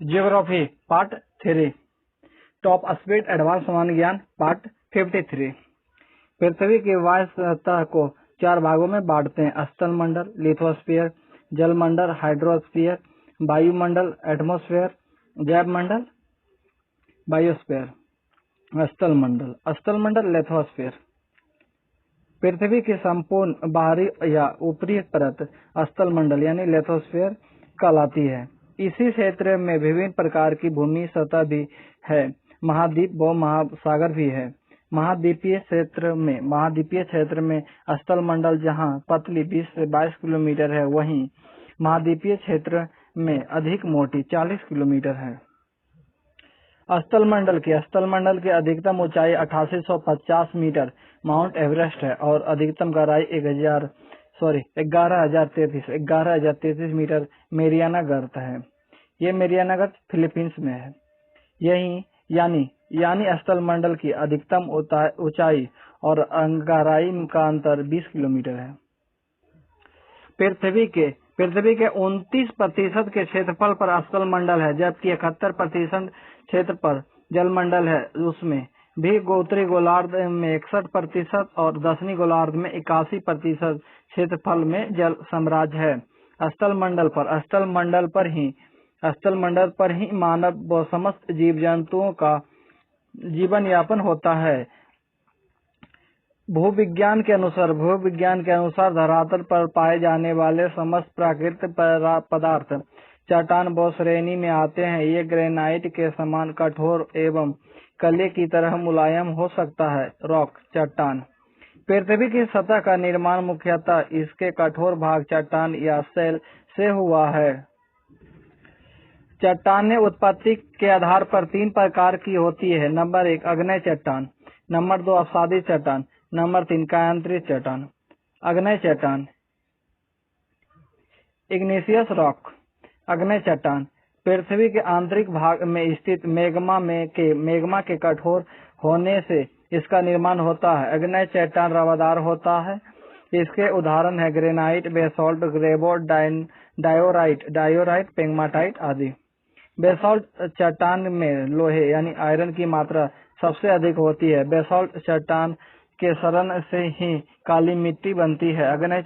Geography part 3 top speed advance समान ज्ञान part 53। पृथ्वी की वायु सतह को 4 भागों में बांटते हैं। स्थल मंडल, लिथोस्फीयर, जल मंडल, हाइड्रोस्फीयर, वायुमंडल, एटमॉस्फेयर, जैव मंडल, बायोस्फीयर। स्थल मंडल, लिथोस्फीयर पृथ्वी की संपूर्ण बाहरी या ऊपरी परत स्थल मंडल यानी लिथोस्फीयर कहलाती है। इसी क्षेत्र में विभिन्न प्रकार की भूमि सतह भी है, महाद्वीप व महासागर भी है। महाद्वीपीय क्षेत्र में स्थल मंडल जहां पतली 20 से 22 किलोमीटर है, वहीं महाद्वीपीय क्षेत्र में अधिक मोटी 40 किलोमीटर है। स्थल मंडल की अधिकतम ऊंचाई 8850 मीटर माउंट एवरेस्ट है और अधिकतम गहराई 11,033 मीटर मेरियाना गर्त है। ये मेरियाना गर्त फिलीपींस में है। यही यानी स्थल मंडल की अधिकतम ऊंचाई और गहराई का अंतर 20 किलोमीटर है। पृथ्वी के 29% के क्षेत्रफल पर स्थल मंडल है, जबकि 71% क्षेत्र पर जल मंडल है। उसमें भी उत्तरी गोलार्ध में 61% और दक्षिणी गोलार्ध में 81% क्षेत्रफल में जल साम्राज्य है। स्थल मंडल पर ही मानव व समस्त जीव जंतुओं का जीवन यापन होता है। भूविज्ञान के अनुसार धरातल पर पाए जाने वाले समस्त प्राकृतिक पदार्थ चट्टान व श्रेणी में आते हैं। ये ग्रेनाइट के समान कठोर एवं कले की तरह मुलायम हो सकता है। रॉक चट्टान पृथ्वी की सतह का निर्माण मुख्यतः इसके कठोर भाग चट्टान या शैल से हुआ है। चट्टानें उत्पत्ति के आधार पर 3 प्रकार की होती है। नंबर 1 आग्नेय चट्टान, नंबर 2 अपसादी चट्टान, नंबर 3 कायांतरित चट्टान। आग्नेय चट्टान इग्नेशियस रॉक। आग्नेय चट्टान पृथ्वी के आंतरिक भाग में स्थित मैग्मा के कठोर होने से इसका निर्माण होता है। आग्नेय चट्टान रवादार होता है। इसके उदाहरण है ग्रेनाइट, बेसाल्ट, ग्रेवो, डायोराइट, पेग्माटाइट आदि। बेसाल्ट चट्टान में लोहे यानी आयरन की मात्रा सबसे अधिक होती है। बेसाल्ट चट्टान के सड़न से ही काली मिट्टी बनती है। आग्नेय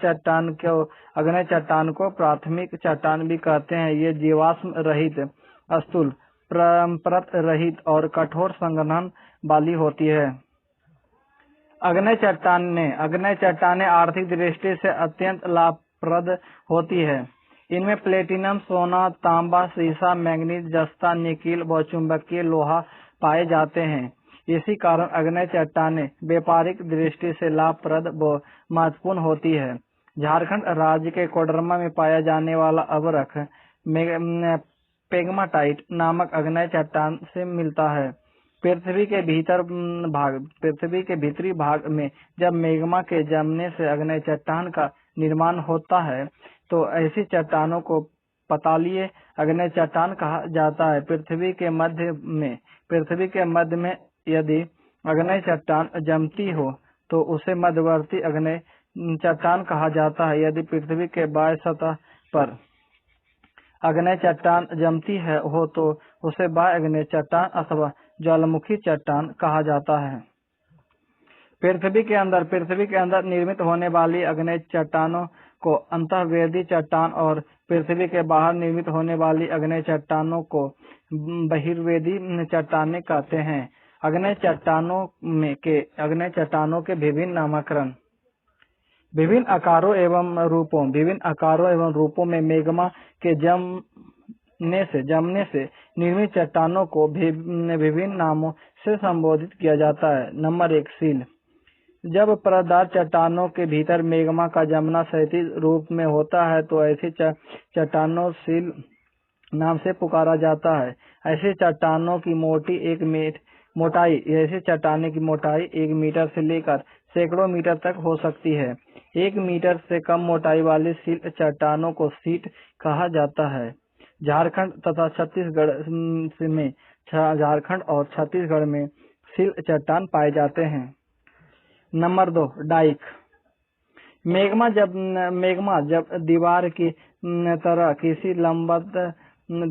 चट्टान को प्राथमिक चट्टान भी कहते हैं। ये जीवाश्म रहित, स्थूल, परत रहित और कठोर संघनन वाली होती है। आग्नेय चट्टानें आर्थिक दृष्टि से अत्यंत लाभप्रद होती है। इनमें प्लेटिनम, सोना, तांबा, सीसा, मैंगनीज, जस्ता, निकिल व चुंबकीय लोहा पाए जाते हैं। इसी कारण आग्नेय चट्टानें व्यापारिक दृष्टि से लाभप्रद व महत्वपूर्ण होती है। झारखंड राज्य के कोडरमा में पाया जाने वाला अभ्रक पेग्माटाइट नामक आग्नेय चट्टान से मिलता है। पृथ्वी के भीतरी भाग में जब मैग्मा के जमने से आग्नेय चट्टान का निर्माण होता है, तो ऐसी चट्टानों को पतालीय आग्नेय चट्टान कहा जाता है। पृथ्वी के मध्य में यदि आग्नेय चट्टान जमती हो तो उसे मध्यवर्ती आग्नेय चट्टान कहा जाता है। यदि पृथ्वी के बाह्य सतह पर आग्नेय चट्टान जमती हो तो उसे बाह्य आग्नेय चट्टान अथवा ज्वालामुखी चट्टान कहा जाता है। पृथ्वी के अंदर निर्मित होने वाली आग्नेय चट्टानों को अंतःवेदी चट्टान और पृथ्वी के बाहर निर्मित होने वाली आग्नेय चट्टानों को बहिर्वेदी चट्टानें कहते हैं। आग्नेय चट्टानों के विभिन्न नामकरण। विभिन्न आकारों एवं रूपों में मैग्मा के जमने से निर्मित चट्टानों को विभिन्न नामों से संबोधित किया जाता है। Number 1 seal. जब परतदार चट्टानों के भीतर मैग्मा का जमना क्षैतिज रूप में होता है तो ऐसी चट्टानों सील नाम से पुकारा जाता है। ऐसी चट्टानों की मोटाई 1 मीटर से लेकर सैकड़ों मीटर तक हो सकती है। 1 मीटर से कम मोटाई वाली सील चट्टानों को सीट कहा जाता है। झारखंड और छत्तीसगढ़ में सील चट्टान पाए जाते हैं। Number 2 Dyke. मैग्मा जब दीवार की तरह किसी लंबवत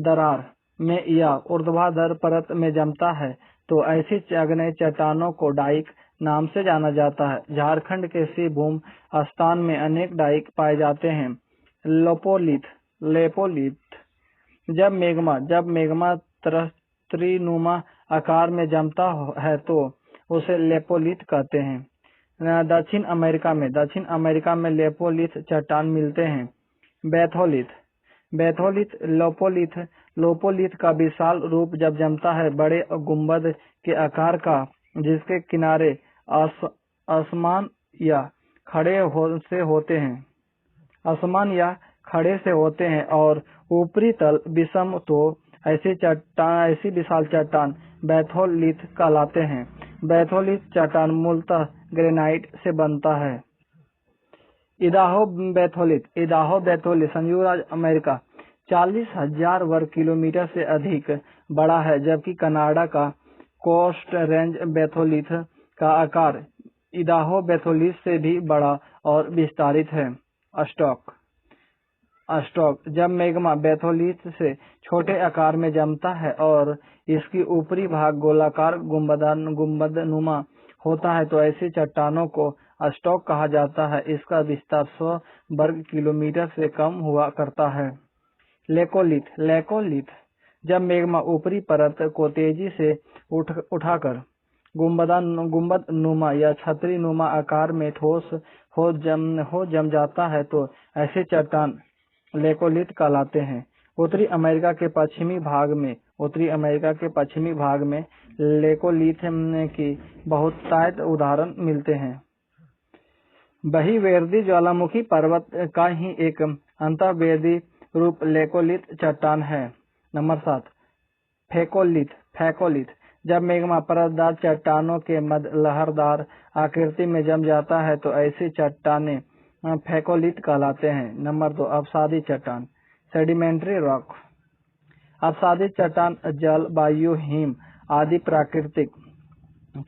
दरार में या ऊर्ध्वाधर परत में जमता है तो ऐसी आग्नेय चट्टानों को डाइक नाम से जाना जाता है। झारखंड के सिंहभूम स्थान में अनेक डाइक पाए जाते हैं। लेपोलिथ जब मेग्मा त्रिनुमा आकार में जमता है तो उसे लेपोलिथ कहते हैं। दक्षिण अमेरिका में लेपोलिथ चट्टान मिलते हैं। बैथोलिथ लोपोलिथ का विशाल रूप जब जमता है बड़े गुंबद के आकार का, जिसके किनारे असमान या खड़े से होते हैं और ऊपरी तल विषम, तो ऐसी विशाल चट्टान बैथोलिथ कहलाते हैं। बैथोलिथ चट्टान मूलतः ग्रेनाइट से बनता है। इडाहो बैथोलिथ संयुक्त राज्य अमेरिका 40,000 वर्ग किलोमीटर से अधिक बड़ा है, जबकि कनाडा का कोस्ट रेंज बैथोलिथ का आकार इडाहो बैथोलिथ से भी बड़ा और विस्तारित है। स्टॉक जब मेग्मा बैथोलिथ से छोटे आकार में जमता है और इसकी ऊपरी भाग गोलाकार गुंबदनुमा होता है तो ऐसी चट्टानों को स्टॉक कहा जाता है। इसका विस्तार 100 वर्ग किलोमीटर से कम हुआ करता है। लेकोलिथ जब मेग्मा ऊपरी परत को तेजी से उठाकर गुंबदनुमा या छतरी नुमा आकार में ठोस हो जम जाता है तो ऐसे चट्टान लेकोलिथ कहलाते हैं। उत्तरी अमेरिका के पश्चिमी भाग में लेकोलिथ की बहुतायत उदाहरण मिलते हैं। बहिर्वेदी ज्वालामुखी पर्वत का ही एक अंतर्वेदी रूप लेकोलिथ चट्टान है। नंबर 7 फैकोलिथ जब मेग्मा परतदार चट्टानों के मध्य लहरदार आकृति में जम जाता है तो ऐसी चट्टानें फैकोलिथ कहलाते हैं। नंबर 2 अवसादी चट्टान सेडिमेंट्री रॉक। अवसादी चट्टान जल, वायु, हिम आदि प्राकृतिक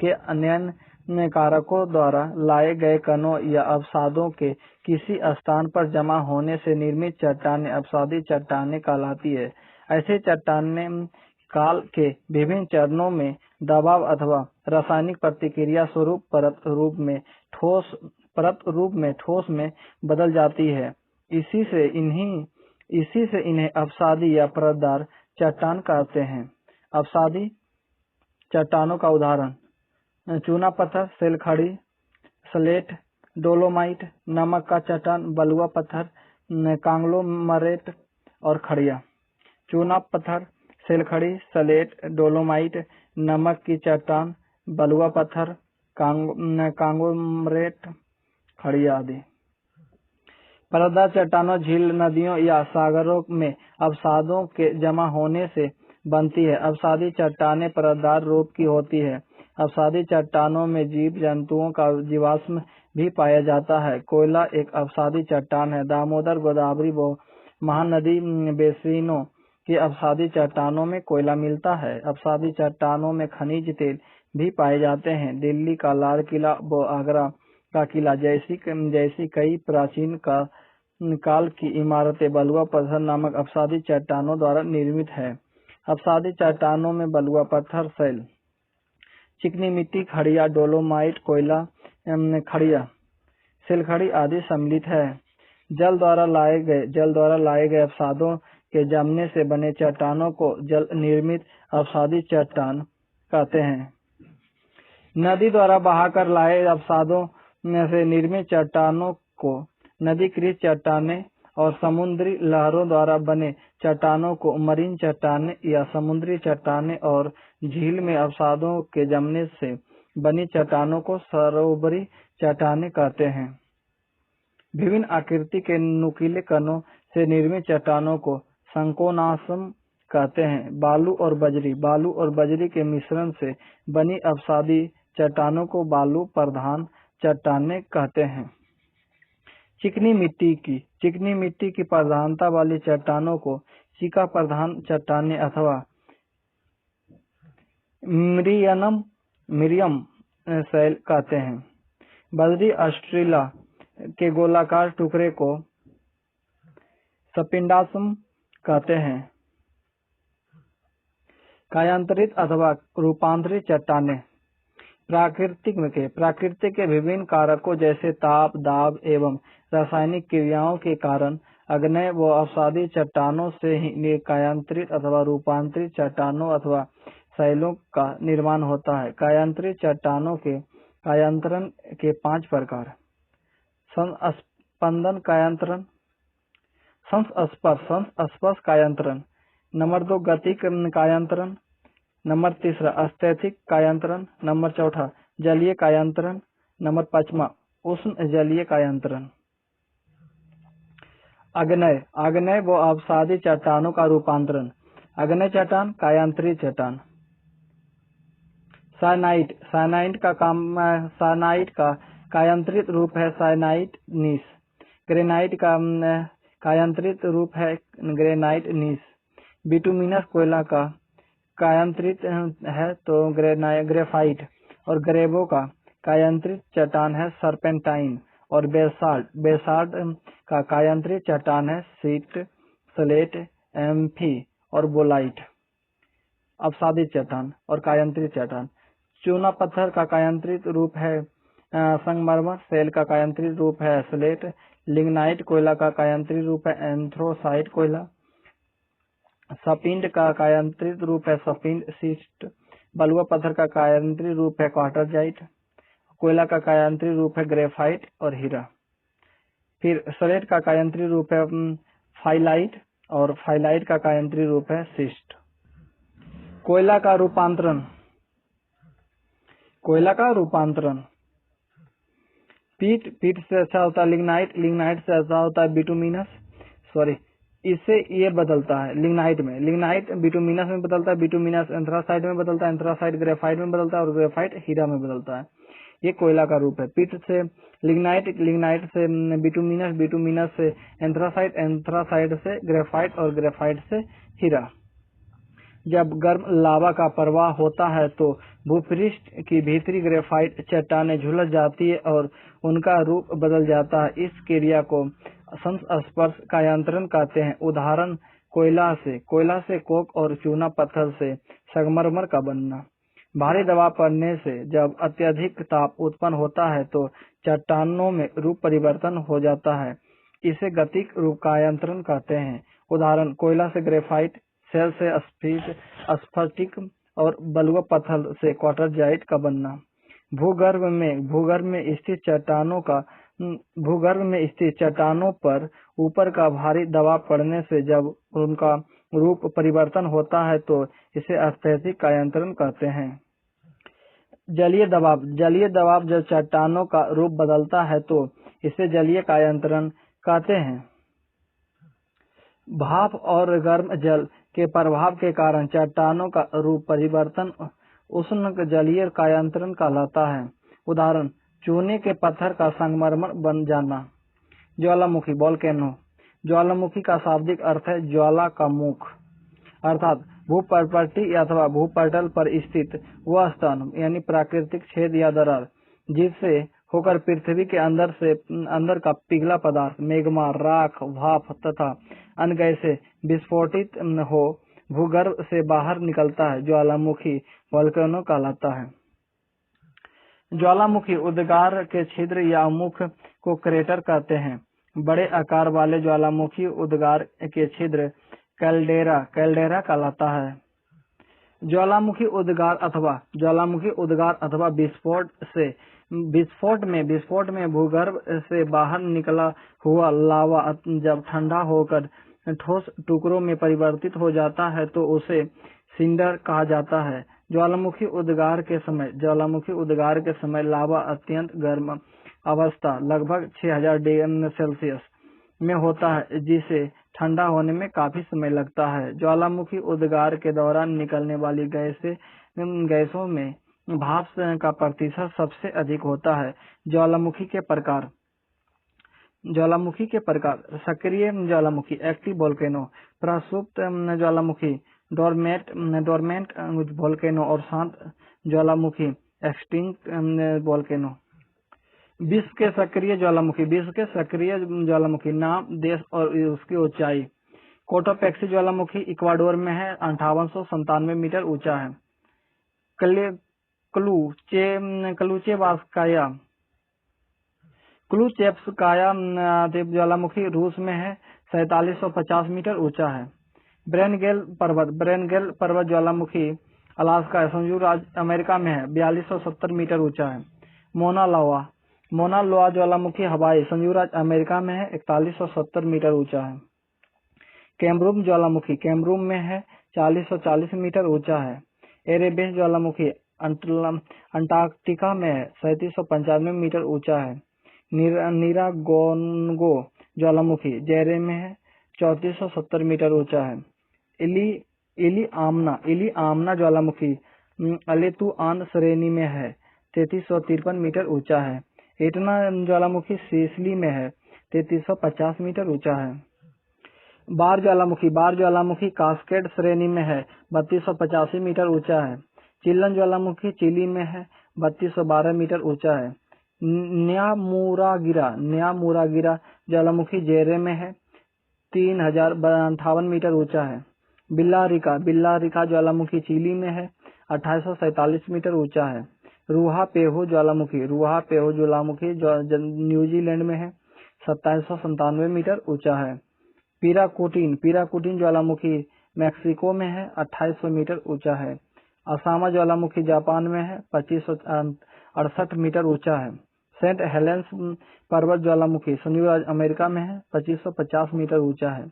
के अन्य कारकों द्वारा लाए गए कणों या अवसादों के किसी स्थान पर जमा होने से निर्मित चट्टानें अवसादी चट्टानें कहलाती है। ऐसे चट्टानें काल के विभिन्न चरणों में दबाव अथवा रासायनिक प्रतिक्रिया स्वरूप परत रूप में ठोस में बदल जाती है। इसी से इन्हें अवसादी या परतदार चट्टान कहते हैं। अवसादी चट्टानों का उदाहरण चूना पत्थर, सेलखड़ी, स्लेट, डोलोमाइट, नमक का चट्टान, बलुआ पत्थर, कांग्लोमरेट और खड़िया। चूना पत्थर, सेलखड़ी, स्लेट, डोलोमाइट, नमक की चट्टान, बलुआ पत्थर, कांग्लोमरेट, खड़िया आदि। परतदार चट्टानों झील, नदियों या सागरों में अवसादों के जमा होने से बनती है। अवसादी चट्टानें परतदार रूप की होती है। अवसादी चट्टानों में जीव जंतुओं का जीवाश्म भी पाया जाता है। कोयला एक अवसादी चट्टान है। दामोदर, गोदावरी व महानदी बेसिनों की अवसादी चट्टानों में कोयला मिलता है। अवसादी चट्टानों में खनिज तेल भी पाए जाते हैं। दिल्ली का लाल किला व आगरा का किला जैसी कई प्राचीन काल की इमारतें बलुआ पत्थर नामक अवसादी चट्टानों द्वारा निर्मित है। अवसादी चट्टानों में बलुआ पत्थर, शैल, चिकनी मिट्टी, खड़िया, डोलोमाइट, कोयला, खड़िया, सिलखड़ी आदि सम्मिलित है। जल द्वारा लाए गए अवसादों के जमने से बने चट्टानों को जल निर्मित अवसादी चट्टान कहते हैं। नदी द्वारा बहाकर लाए अवसादों से निर्मित चट्टानों को नदीकृत चट्टानें और समुद्री लहरों द्वारा बने चट्टानों को मरीन चट्टानें या समुद्री चट्टानें और झील में अवसादों के जमने से बनी चट्टानों को सरोवरी चट्टानें कहते हैं। विभिन्न आकृति के नुकीले कणों से निर्मित चट्टानों को संकोनासम कहते हैं। बालू और बजरी के मिश्रण से बनी अवसादी चट्टानों को बालू प्रधान चट्टानें कहते हैं। चिकनी मिट्टी की प्रधानता वाली चट्टानों को चिका प्रधान चट्टानें अथवा मिरियम शैल कहते हैं। बजरी ऑस्ट्रेलिया के गोलाकार टुकड़े को सपिंडासम कहते हैं। कायांतरित अथवा रूपांतरित चट्टानें प्रकृति के विभिन्न कारकों जैसे ताप, दाब एवं रासायनिक क्रियाओं के कारण आग्नेय व अवसादी चट्टानों से ही कायांतरित अथवा रूपांतरित चट्टानों अथवा शैलों का निर्माण होता है। कायांतरित चट्टानों के कायांतरण के 5 प्रकार: संस्पंदन कायांतरण, संस्पर्श कायांतरण, नंबर 2 गतिक कायांतरण, नंबर 3 स्थैतिक कायांतरण, नंबर 4 जलीय कायांतरण, नंबर 5 उष्ण जलीय कायांतरण। आग्नेय व अवसादी चट्टानों का रूपांतरण। आग्नेय चट्टान, कायांतरित चट्टान। साइनाइट का कायांतरित रूप है साइनाइट नीस। ग्रेनाइट का कायांतरित रूप है ग्रेनाइट नीस। बिटुमिनस कोयला का कायांतरित है तो ग्रेफाइट, और ग्रेवो का कायांतरित चट्टान है सर्पेंटाइन, और बेसाल्ट का कायांतरित चट्टान है सीट, स्लेट, एम्फी और बोलाइट। अवसादी चट्टान और कायांतरित चट्टान। चूना पत्थर का कायांतरित रूप है संगमरमर। सेल का कायांतरित रूप है स्लेट। लिग्नाइट कोयला का कायांतरित रूप है एंथ्रोसाइट कोयला। सपिंड का कायांतरित रूप है सपिंड सिस्ट। बलुआ पत्थर का कायांतरित रूप है क्वार्टरजाइट। कोयला का कायांतरित रूप है ग्रेफाइट और हीरा। फिर स्लेट का कायांतरित रूप है फाइलाइट, और फाइलाइट का कायांतरित रूप है सिस्ट। कोयला का रूपांतरण। पीट से अच्छा होता है लिग्नाइट से अच्छा होता है बिटुमिनस। इससे ये बदलता है लिग्नाइट बिटुमिनस में बदलता है, बिटुमिनस एंथ्रासाइट में बदलता है, एंथ्रासाइट ग्रेफाइट में बदलता है और ग्रेफाइट हीरा में बदलता है। ये कोयला का रूप है। पीट से लिग्नाइट से बिटुमिनस से एंथ्रासाइट से ग्रेफाइट और ग्रेफाइट से हीरा। जब गर्म लावा का प्रवाह होता है तो भूपृष्ठ की भीतरी ग्रेफाइट चट्टानें झुलस जाती है और उनका रूप बदल जाता है। इस क्रिया को संस्पर्श कायांतरण कहते हैं। उदाहरण कोयला से कोक और चूना पत्थर से संगमरमर का बनना। भारी दबाव पड़ने से जब अत्यधिक ताप उत्पन्न होता है तो चट्टानों में रूप परिवर्तन हो जाता है। इसे गतिक रूप कायांतरण कहते हैं। उदाहरण कोयला से ग्रेफाइट, सेल से स्फटिक और बलुआ पत्थर से क्वार्टरजाइट का बनना। भूगर्भ में स्थित चट्टानों पर ऊपर का भारी दबाव पड़ने से जब उनका रूप परिवर्तन होता है तो इसे स्थैतिक कायांतरण कहते हैं। जलीय दबाव जब चट्टानों का रूप बदलता है तो इसे जलीय कायांतरण कहते हैं। भाप और गर्म जल के प्रभाव के कारण चट्टानों का रूप परिवर्तन उष्ण जलीय कायांतरण कहलाता है। उदाहरण चूने के पत्थर का संगमरमर बन जाना। ज्वालामुखी वोल्केनो। ज्वालामुखी का शाब्दिक अर्थ है ज्वाला का मुख, अर्थात भूपर्पटी अथवा भूपटल पर स्थित वह स्थान यानी प्राकृतिक छेद या दरार जिससे होकर पृथ्वी के अंदर का पिघला पदार्थ मेग्मा, राख, भाप तथा अन्य गैसें विस्फोटित हो भूगर्भ से बाहर निकलता है। ज्वालामुखी वोल्केनो कहलाता है। ज्वालामुखी उद्गार के छिद्र या मुख को क्रेटर कहते हैं। बड़े आकार वाले ज्वालामुखी उद्गार के छिद्र कैल्डेरा कहलाता है। ज्वालामुखी उद्गार अथवा विस्फोट में भूगर्भ से बाहर निकला हुआ लावा जब ठंडा होकर ठोस टुकड़ों में परिवर्तित हो जाता है तो उसे सिंडर कहा जाता है। ज्वालामुखी उद्गार के समय लावा अत्यंत गर्म अवस्था लगभग 6000 डिग्री सेल्सियस में होता है जिसे ठंडा होने में काफी समय लगता है। ज्वालामुखी उद्गार के दौरान निकलने वाली गैसों में भाप का प्रतिशत सबसे अधिक होता है। ज्वालामुखी के प्रकार सक्रिय ज्वालामुखी एक्टिव वोल्केनो, प्रसुप्त ज्वालामुखी डोरमेंट वोल्केनो और शांत ज्वालामुखी एक्सटिंक्ट वोल्केनो। विश्व के सक्रिय ज्वालामुखी नाम, देश और उसकी ऊंचाई। कोटोपैक्सी ज्वालामुखी इक्वाडोर में है, 5897 मीटर ऊंचा है। क्लूचेवास्काया क्लूचेव्स्काया ज्वालामुखी रूस में है, 4750 मीटर ऊंचा है। ब्रेनगेल पर्वत ज्वालामुखी अलास्का संयुक्त राज्य अमेरिका में है, 4270 मीटर ऊंचा है। मोना लोआ ज्वालामुखी हवाई संयुक्त राज्य अमेरिका में है, 4170 मीटर ऊंचा है। कैमरून ज्वालामुखी कैमरून में है, 4040 मीटर ऊंचा है। एरेबस ज्वालामुखी अंटार्कटिका में है, 3795 मीटर ऊंचा है। नीरागोंगो ज्वालामुखी जैरे में है, 3470 मीटर ऊंचा है। इली आमना ज्वालामुखी अलेतुआन श्रेणी में है, 3353 मीटर ऊंचा है। एटना ज्वालामुखी सिसिली में है, 3350 मीटर ऊंचा है। बार ज्वालामुखी कास्केड श्रेणी में है, 3285 मीटर ऊंचा है। चिल्लन ज्वालामुखी चिली में है, 3212 मीटर ऊंचा है। न्यामुरागिरा ज्वालामुखी जेरे में है, 3058 मीटर ऊंचा है। बिल्लारिका ज्वालामुखी चिली में है, 2847 मीटर ऊंचा है। रूहा पेहो ज्वालामुखी न्यूजीलैंड में है, 2797 मीटर ऊंचा है। पिराकुटिन ज्वालामुखी मैक्सिको में है, 2800 मीटर ऊंचा है। असामा ज्वालामुखी जापान में है, 2568 मीटर ऊंचा है। सेंट हेलेंस पर्वत ज्वालामुखी संयुक्त राज्य अमेरिका में है, 2550 मीटर ऊंचा है।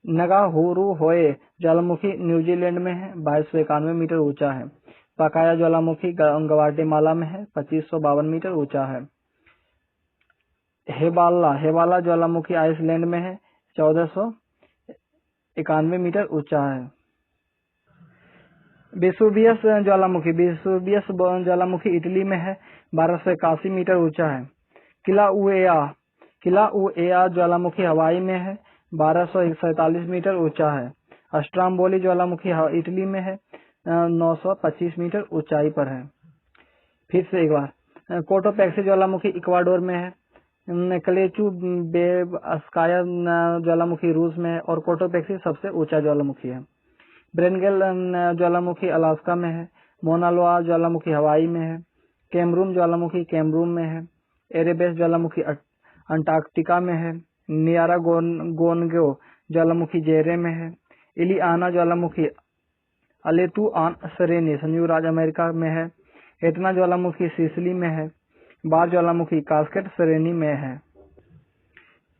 नगाहुरुहोए ज्वालामुखी न्यूजीलैंड में है, 2291 मीटर ऊंचा है। पकाया ज्वालामुखी ग्वाटेमाला में है, 2552 मीटर ऊंचा है। हेबाला ज्वालामुखी आइसलैंड में है, 1491 मीटर ऊंचा है। वेसुवियस ज्वालामुखी इटली में है, 1281 मीटर ऊंचा है। किलाउएआ ज्वालामुखी हवाई में है, 1247 मीटर ऊंचा है। अस्ट्राम्बोली ज्वालामुखी इटली में है, 925 मीटर ऊंचाई पर है। फिर से एक बार, कोटोपैक्सी ज्वालामुखी इक्वाडोर में है, क्लेचुबेवस्काया ज्वालामुखी रूस में है और कोटोपैक्सी सबसे ऊंचा ज्वालामुखी है। ब्रेनगेल ज्वालामुखी अलास्का में है। मोना लोआ ज्वालामुखी हवाई में है। कैमरून ज्वालामुखी कैमरून में है। एरेबस ज्वालामुखी अंटार्कटिका में है। नियारागोनगो ज्वालामुखी जेरे में है। इलियाना ज्वालामुखी अलेतुआन श्रेणी संयुक्त राज्य अमेरिका में है। एटना ज्वालामुखी सिसिली में है। बार ज्वालामुखी कास्केड श्रेणी में है।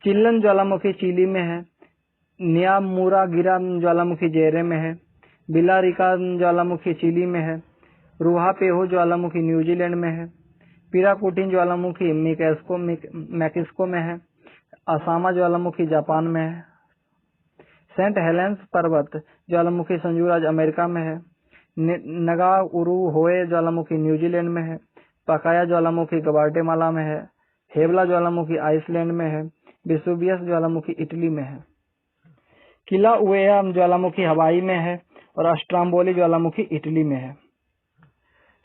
चिल्लन ज्वालामुखी चिली में है। न्यामुरागिरा ज्वालामुखी जेरे में है। बिलारिका ज्वालामुखी चिली में है। रूहा पेहो ज्वालामुखी न्यूजीलैंड में है। पिराकुटिन ज्वालामुखी मैक्सिको में है। असामा ज्वालामुखी जापान में है। सेंट हेलेंस पर्वत ज्वालामुखी संयुक्त राज्य अमेरिका में है। नगाउरुहोए ज्वालामुखी न्यूजीलैंड में है। पकाया ज्वालामुखी ग्वाटेमाला में है। हेबला ज्वालामुखी आइसलैंड में है। वेसुवियस ज्वालामुखी इटली में है। किलाउएआ ज्वालामुखी हवाई में है और अस्ट्राम्बोली ज्वालामुखी इटली में है।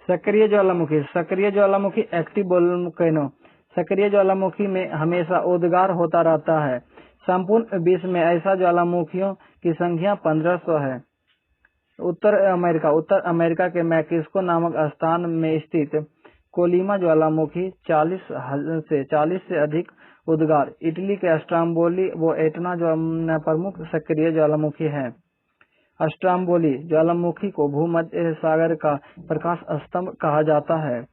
सक्रिय ज्वालामुखी एक्टिव वोल्केनो। सक्रिय ज्वालामुखी में हमेशा उद्गार होता रहता है। संपूर्ण विश्व में ऐसा ज्वालामुखियों की संख्या 1500 है। उत्तर अमेरिका के मैक्सिको नामक स्थान में स्थित कोलिमा ज्वालामुखी 40 से अधिक उद्गार। इटली के अस्ट्राम्बोली व एटना प्रमुख सक्रिय ज्वालामुखी है। अस्ट्राम्बोली ज्वालामुखी को भूमध्य सागर का प्रकाश स्तंभ कहा जाता है।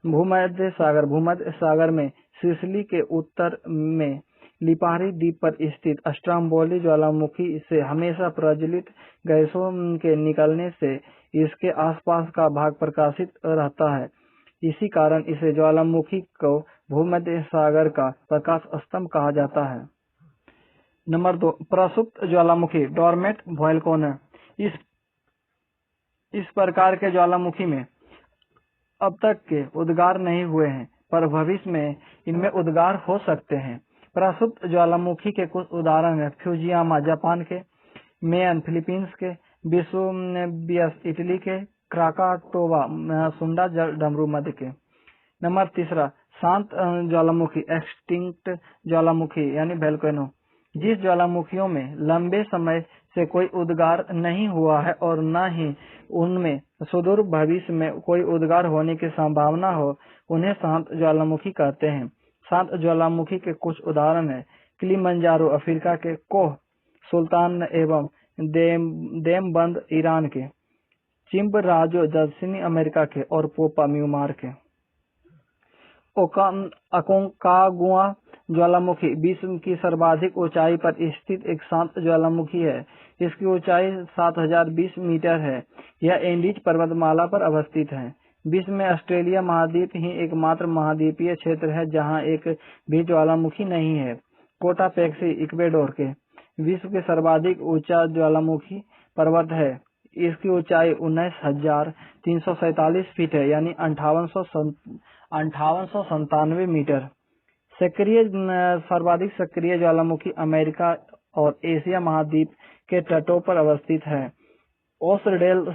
भूमध्य सागर में सिसिली के उत्तर में लिपारी द्वीप पर स्थित अस्ट्राम्बोली ज्वालामुखी से हमेशा प्रज्वलित गैसों के निकलने से इसके आसपास का भाग प्रकाशित रहता है। इसी कारण इसे ज्वालामुखी को भूमध्य सागर का प्रकाश स्तंभ कहा जाता है। नंबर 2, प्रसुप्त ज्वालामुखी डोरमेट वोल्केनो। इस प्रकार के ज्वालामुखी में अब तक के उद्गार नहीं हुए हैं, पर भविष्य में इनमें उद्गार हो सकते हैं। प्रसुप्त ज्वालामुखी के कुछ उदाहरण हैं: फ्यूजियामा जापान के, मेयन फिलीपींस के, वेसुवियस इटली के, क्राकाटोवा सुंडा डमरू मध्य के। नंबर 3, शांत ज्वालामुखी एक्सटिंक्ट ज्वालामुखी यानी वोल्केनो, जिस ज्वालामुखियों में लंबे समय से कोई उद्गार नहीं हुआ है और न ही उनमें सुदूर भविष्य में कोई उद्गार होने की संभावना हो, उन्हें शांत ज्वालामुखी कहते हैं। शांत ज्वालामुखी के कुछ उदाहरण हैं: किलिमंजारो अफ्रीका के, कोह सुल्तान एवं देमबंद ईरान के, चिम्बराजो दक्षिणी अमेरिका के और पोपा म्यांमार के। अकोंकागुआ ज्वालामुखी विश्व की सर्वाधिक ऊंचाई पर स्थित एक शांत ज्वालामुखी है। इसकी ऊंचाई 7020 मीटर है। यह एंडीज पर्वतमाला पर अवस्थित है। विश्व में ऑस्ट्रेलिया महाद्वीप ही एकमात्र महाद्वीपीय क्षेत्र है जहां एक भी ज्वालामुखी नहीं है। कोटापेक्सी इक्वेडोर के विश्व के सर्वाधिक ऊंचा ज्वालामुखी पर्वत है। इसकी ऊंचाई 19,347 फीट है, यानी 5897 मीटर। सर्वाधिक सक्रिय ज्वालामुखी अमेरिका और एशिया महाद्वीप के तटों पर अवस्थित है। ओसडेल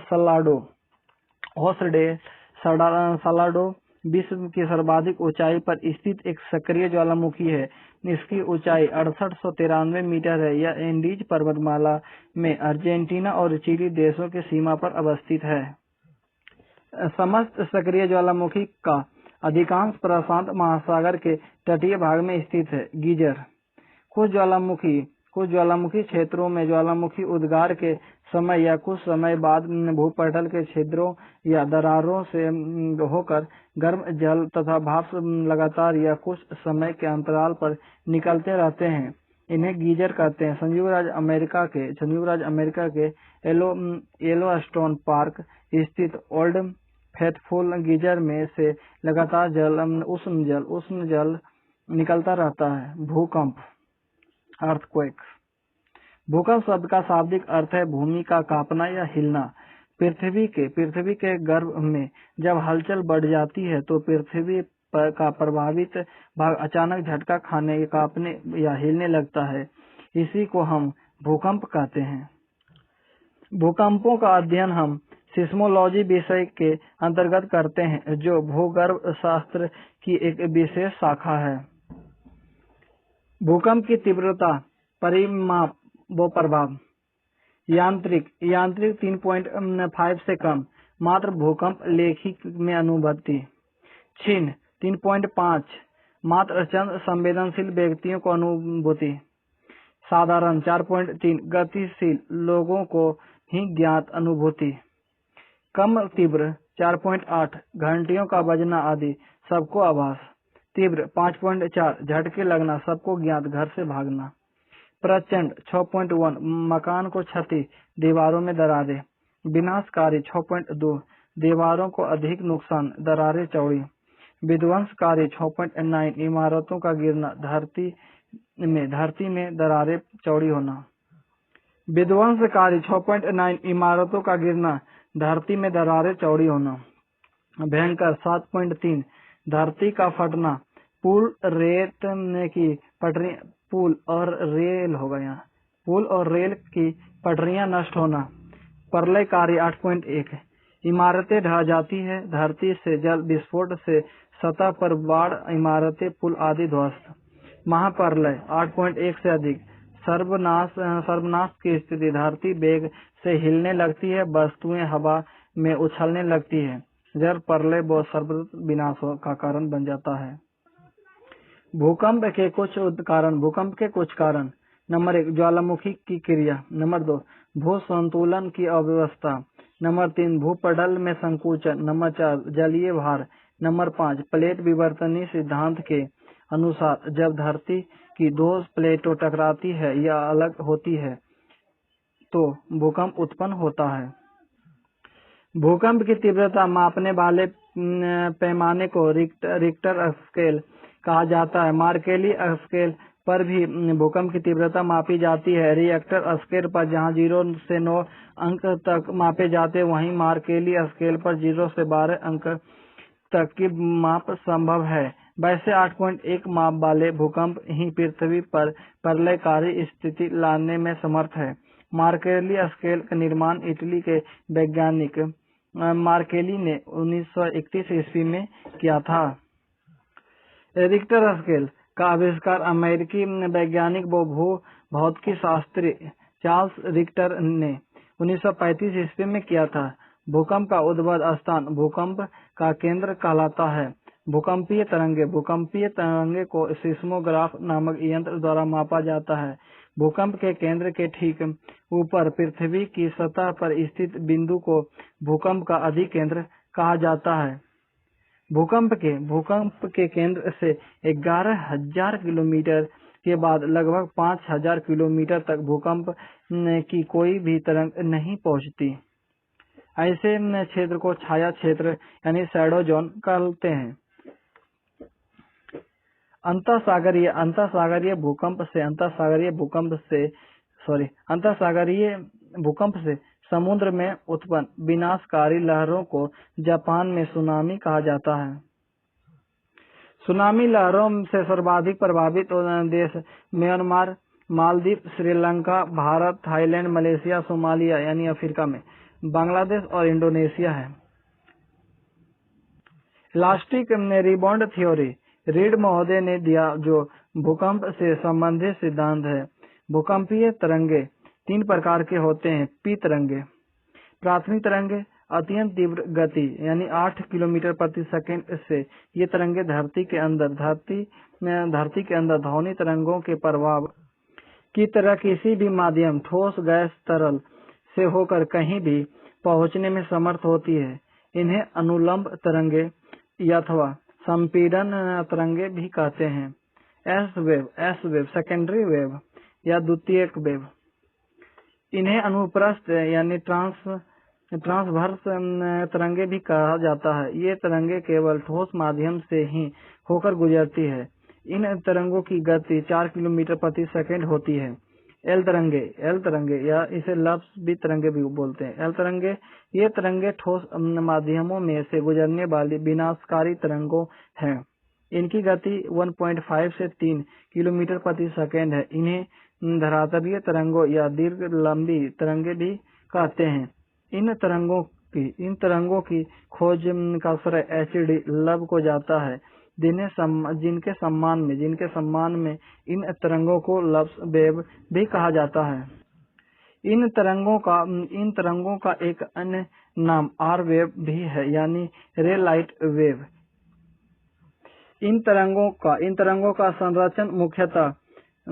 सलाडो विश्व की सर्वाधिक ऊंचाई पर स्थित एक सक्रिय ज्वालामुखी है। इसकी ऊंचाई 6893 मीटर है। यह एंडीज पर्वतमाला में अर्जेंटीना और चिली देशों की सीमा पर अवस्थित है। समस्त सक्रिय ज्वालामुखी का अधिकांश प्रशांत महासागर के तटीय भाग में स्थित है। गीजर कुछ ज्वालामुखी क्षेत्रों में ज्वालामुखी उद्गार के समय या कुछ समय बाद भूपटल के छिद्रों या दरारों से होकर गर्म जल तथा भाप लगातार या कुछ समय के अंतराल पर निकलते रहते हैं। इन्हें गीजर कहते हैं। संयुक्त राज्य अमेरिका के येलोस्टोन पार्क स्थित ओल्ड फेथफुल गीजर में से लगातार उष्ण जल निकलता रहता है। भूकंप अर्थक्वेक। भूकंप शब्द का शाब्दिक अर्थ है भूमि का कांपना या हिलना। पृथ्वी के गर्भ में जब हलचल बढ़ जाती है तो पृथ्वी का प्रभावित भाग अचानक झटका खाने, कांपने या हिलने लगता है। इसी को हम भूकंप कहते हैं। भूकंपों का अध्ययन हम सिस्मोलॉजी विषय के अंतर्गत करते हैं, जो भूगर्भ शास्त्र की एक विशेष शाखा है। भूकंप की तीव्रता, परिमाप व प्रभाव। यांत्रिक 3.5 से कम, मात्र भूकंप लेखिक में अनुभूति। क्षीण 3.5, मात्र चंद संवेदनशील व्यक्तियों को अनुभूति। साधारण 4.3, गतिशील लोगों को ही ज्ञात अनुभूति। कम तीव्र 4.8, घंटियों का बजना आदि सबको आभास। तीव्र 5.4, झटके लगना सबको ज्ञात, घर से भागना। प्रचंड 6.1, मकान को क्षति, दीवारों में दरारें। विनाशकारी 6.2, दीवारों को अधिक नुकसान, दरारें चौड़ी। विध्वंसकारी 6.9, इमारतों का गिरना, धरती में दरारें चौड़ी होना। विध्वंसकारी 6.9, इमारतों का गिरना, धरती में दरारें चौड़ी होना। भयंकर 7.3, धरती का फटना, पुल और रेल की पटरियां नष्ट होना। प्रलयकारी 8.1, इमारतें ढह जाती है, धरती से जल विस्फोट से सतह पर बाढ़, इमारतें पुल आदि ध्वस्त। महाप्रलय 8.1 से अधिक, सर्वनाश की स्थिति, धरती वेग से हिलने लगती है, वस्तुएं हवा में उछलने लगती है। जल प्रलय व सर्वत्र विनाश का कारण बन जाता है। भूकंप के कुछ कारण। नंबर 1, ज्वालामुखी की क्रिया। नंबर 2, भू संतुलन की अव्यवस्था। नंबर 3, भूपटल में संकुचन। नंबर 4, जलीय भार। नंबर 5, प्लेट विवर्तनीय सिद्धांत के अनुसार जब धरती की दो प्लेटों टकराती है या अलग होती है तो भूकंप उत्पन्न होता है। भूकंप की तीव्रता मापने वाले पैमाने को रिक्टर स्केल कहा जाता है। मार्केली स्केल पर भी भूकंप की तीव्रता मापी जाती है। रिक्टर स्केल पर जहां 0 से 9 अंक तक मापे जाते हैं, वहीं मार्केली स्केल पर 0 से 12 अंक तक की माप संभव है। वैसे 8.1 माप वाले भूकंप ही पृथ्वी पर प्रलयकारी स्थिति लाने में समर्थ है। मार्केली स्केल का निर्माण इटली के वैज्ञानिक मार्केली ने 1931 ईस्वी में किया था। रिक्टर स्केल का आविष्कार अमेरिकी वैज्ञानिक व भौतिकी शास्त्री चार्ल्स रिक्टर ने 1935 ईस्वी में किया था। भूकंप का उद्भव स्थान भूकंप का केंद्र कहलाता है। भूकंपीय तरंगे को सिस्मोग्राफ नामक यंत्र द्वारा मापा जाता है। भूकंप के केंद्र के ठीक ऊपर पृथ्वी की सतह पर स्थित बिंदु को भूकंप का अधिकेंद्र कहा जाता है। भूकंप के केंद्र से 11,000 किलोमीटर के बाद लगभग 5,000 किलोमीटर तक भूकंप की कोई भी तरंग नहीं पहुंचती। ऐसे क्षेत्र को छाया क्षेत्र यानी शैडो जोन कहते हैं। अंतःसागरीय भूकंप से समुद्र में उत्पन्न विनाशकारी लहरों को जापान में सुनामी कहा जाता है। सुनामी लहरों से सर्वाधिक प्रभावित देश Myanmar, Maldives, Sri Lanka, Bharat, Thailand, Malaysia, Somalia यानी अफ्रीका में, बांग्लादेश और इंडोनेशिया है। इलास्टिक रिबाउंड थ्योरी रीड महोदय ने दिया, जो भूकंप से संबंधित सिद्धांत है। भूकंपीय तरंगे 3 प्रकार के होते हैं। पी तरंगे, प्राथमिक तरंगे अत्यंत तीव्र गति यानी 8 किलोमीटर प्रति सेकंड से ये तरंगे धरती के अंदर ध्वनि तरंगों के प्रभाव की तरह किसी भी माध्यम ठोस, गैस, तरल से होकर कहीं भी पहुंचने में समर्थ होती है। इन्हें अनुलंब तरंगे अथवा संपीड़न तरंगे भी कहते हैं। एस वेव, सेकेंडरी वेव या द्वितीयक वेव। इन्हें अनुप्रस्थ यानी ट्रांसवर्स तरंगे भी कहा जाता है। ये तरंगे केवल ठोस माध्यम से ही होकर गुजरती है। इन तरंगों की गति 4 किलोमीटर प्रति सेकंड होती है। एल तरंगे या इसे लप्स भी तरंगे भी बोलते हैं। एल तरंगे, ये तरंगे ठोस माध्यमों में से गुजरने वाली विनाशकारी तरंगों हैं। इनकी गति 1.5 से 3 किलोमीटर प्रति सेकंड है। इन्हें धरातलीय तरंगों या दीर्घ लंबी तरंगे भी कहते हैं। इन तरंगों की खोज का श्रेय एचडी लव को जाता है, जिनके सम्मान में इन तरंगों को लव्स वेव भी कहा जाता है। इन तरंगों का एक अन्य नाम आर वेव भी है, यानी रे लाइट वेव। इन तरंगों का संरचन मुख्यतः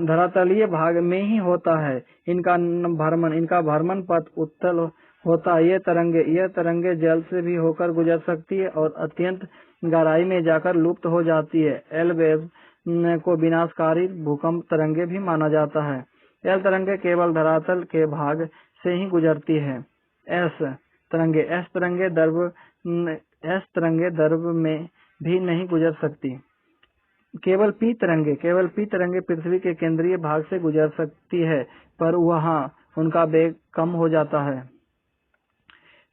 धरातलीय भाग में ही होता है। इनका भ्रमण पथ उत्तल होता है। यह तरंगे जल से भी होकर गुजर सकती है और अत्यंत गहराई में जाकर लुप्त हो जाती है। एल वेव को विनाशकारी भूकंप तरंगे भी माना जाता है। एल तरंगे केवल धरातल के भाग से ही गुजरती है। एस तरंगे द्रव में भी नहीं गुजर सकती। केवल पी तरंगे पृथ्वी के केंद्रीय भाग से गुजर सकती है, पर वहां उनका वेग कम हो जाता है।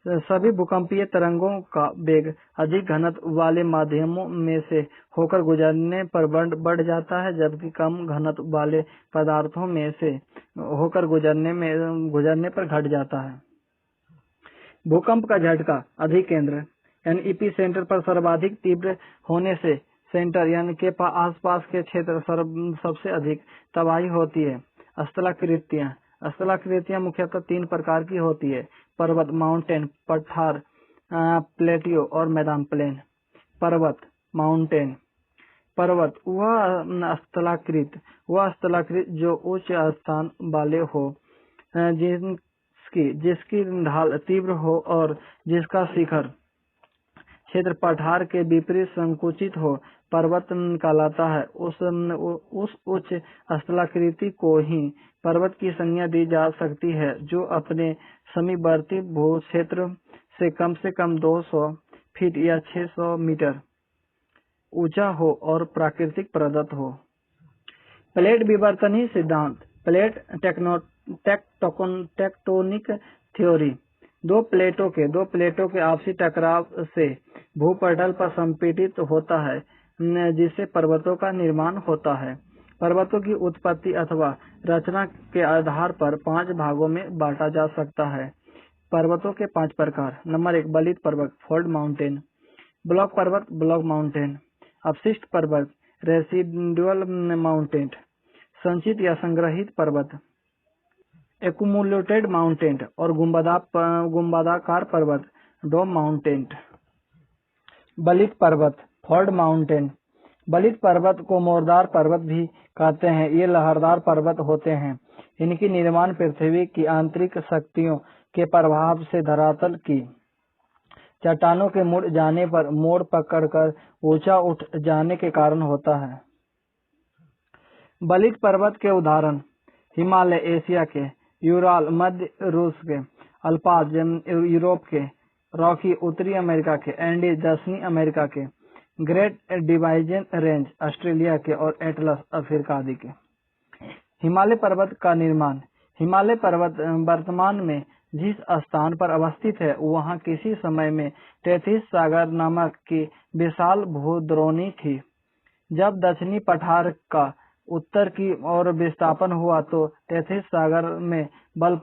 सभी भूकंपीय तरंगों का वेग अधिक घनत्व वाले माध्यमों में से होकर गुजरने पर बढ़ जाता है, जबकि कम घनत्व वाले पदार्थों में से होकर गुजरने पर घट जाता है। भूकंप का झटका अधिकेंद्र यानी एपिसेंटर पर सर्वाधिक तीव्र होने से सेंटर यानी के आसपास के क्षेत्र सबसे अधिक तबाही होती है। स्थलाकृतियां मुख्यतः 3 प्रकार की होती है: पर्वत, माउंटेन, पठार, प्लेटियो और मैदान, प्लेन। पर्वत वह स्थलाकृत जो उच्च स्थान वाले हो, जिसकी ढाल तीव्र हो और जिसका शिखर क्षेत्र पठार के विपरीत संकुचित हो, पर्वत कहलाता है। उस उच्च स्थलाकृति को ही पर्वत की संज्ञा दी जा सकती है जो अपने समीपवर्ती भू क्षेत्र से कम 200 फीट या 600 मीटर ऊंचा हो और प्राकृतिक प्रदत्त हो। प्लेट विवर्तनीय सिद्धांत, प्लेट टेक्टोनिक थ्योरी। दो प्लेटों के आपसी टकराव से भूपटल पर संपीड़ित होता है, जिससे पर्वतों का निर्माण होता है। पर्वतों की उत्पत्ति अथवा रचना के आधार पर 5 भागों में बांटा जा सकता है। पर्वतों के 5 प्रकार। नंबर 1, बलित पर्वत, फोल्ड माउंटेन। ब्लॉक पर्वत, ब्लॉक माउंटेन। अपशिष्ट पर्वत, रेसिडुअल माउंटेन, संचित या संग्रहित पर्वत। एक्युमुलेटेड माउंटेन और गुंबदाकार पर्वत, डोम माउंटेन। बलित पर्वत, फोल्ड माउंटेन। बलित पर्वत को मोरदार पर्वत भी कहते हैं। ये लहरदार पर्वत होते हैं। इनकी निर्माण पृथ्वी की आंतरिक शक्तियों के प्रभाव से धरातल की चट्टानों के मुड़ जाने पर मोड़ पकड़कर ऊंचा उठ जाने के कारण होता है। बलित पर्वत के उदाहरण हिमालय एशिया के, यूराल मध्य रूस के, अल्पाज यूरोप के, रॉकी उत्तरी अमेरिका के, एंडीज दक्षिणी अमेरिका के, ग्रेट डिवाइजन रेंज ऑस्ट्रेलिया के और एटलस अफ्रीका आदि के। हिमालय पर्वत का निर्माण। हिमालय पर्वत वर्तमान में जिस स्थान पर अवस्थित है वहां किसी समय में टेथिस सागर नामक की विशाल भूद्रोणी थी। जब दक्षिणी पठार का उत्तर की ओर विस्थापन हुआ तो टेथिस सागर में बल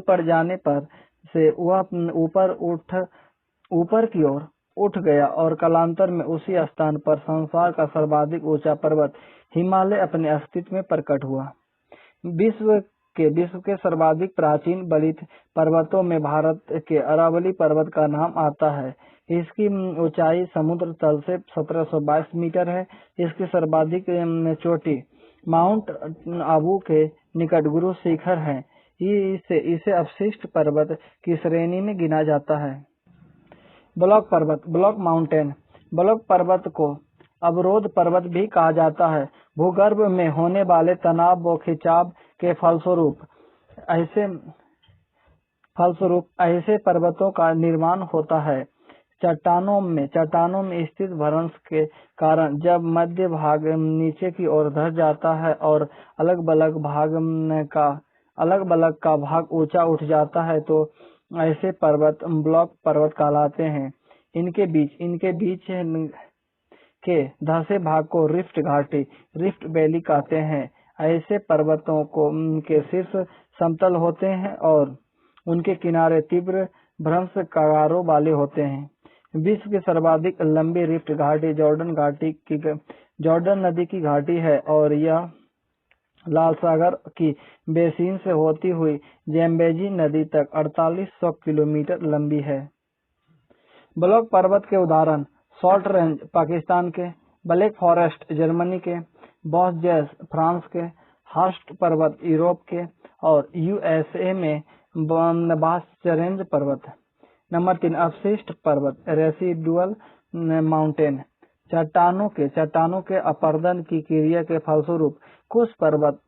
पड़ जाने पर से वह ऊपर की ओर उठ गया और कालांतर में उसी स्थान पर संसार का सर्वाधिक ऊंचा पर्वत हिमालय अपने अस्तित्व में प्रकट हुआ। विश्व के सर्वाधिक प्राचीन बलित पर्वतों में भारत के अरावली पर्वत का नाम आता है। इसकी ऊंचाई समुद्र तल से 1722 मीटर है। इसकी सर्वाधिक चोटी माउंट आबू के निकट गुरु शिखर है। इसे अवशिष्ट पर्वत की श्रेणी में गिना जाता है। ब्लॉक पर्वत, ब्लॉक माउंटेन। ब्लॉक पर्वत को अवरोध पर्वत भी कहा जाता है। भूगर्भ में होने वाले तनाव व खिंचाव के फलस्वरूप ऐसे पर्वतों का निर्माण होता है। चट्टानों में स्थित भ्रंश के कारण जब मध्य भाग नीचे की ओर धंस जाता है और अलग बलग का भाग ऊंचा उठ जाता है तो ऐसे पर्वत ब्लॉक पर्वत कहलाते हैं। इनके बीच के धंसे भाग को रिफ्ट वैली कहते हैं। ऐसे पर्वतों के शीर्ष समतल होते हैं और उनके किनारे तीव्र भ्रंश कगारों वाले होते हैं। विश्व की सर्वाधिक लंबी रिफ्ट घाटी जॉर्डन नदी की घाटी है और यह लाल सागर की बेसिन से होती हुई ज़ैम्बेजी नदी तक 4800 किलोमीटर लंबी है। ब्लॉक पर्वत के उदाहरण सॉल्ट रेंज पाकिस्तान के, ब्लैक फॉरेस्ट जर्मनी के, बॉसजैस फ्रांस के, हर्स्ट पर्वत यूरोप के और यूएसए में बासचरेंज पर्वत। नंबर 3 अवशिष्ट पर्वत रेसिडुअल माउंटेन। चट्टानों के अपरदन की क्रिया के फलस्वरूप कुछ पर्वत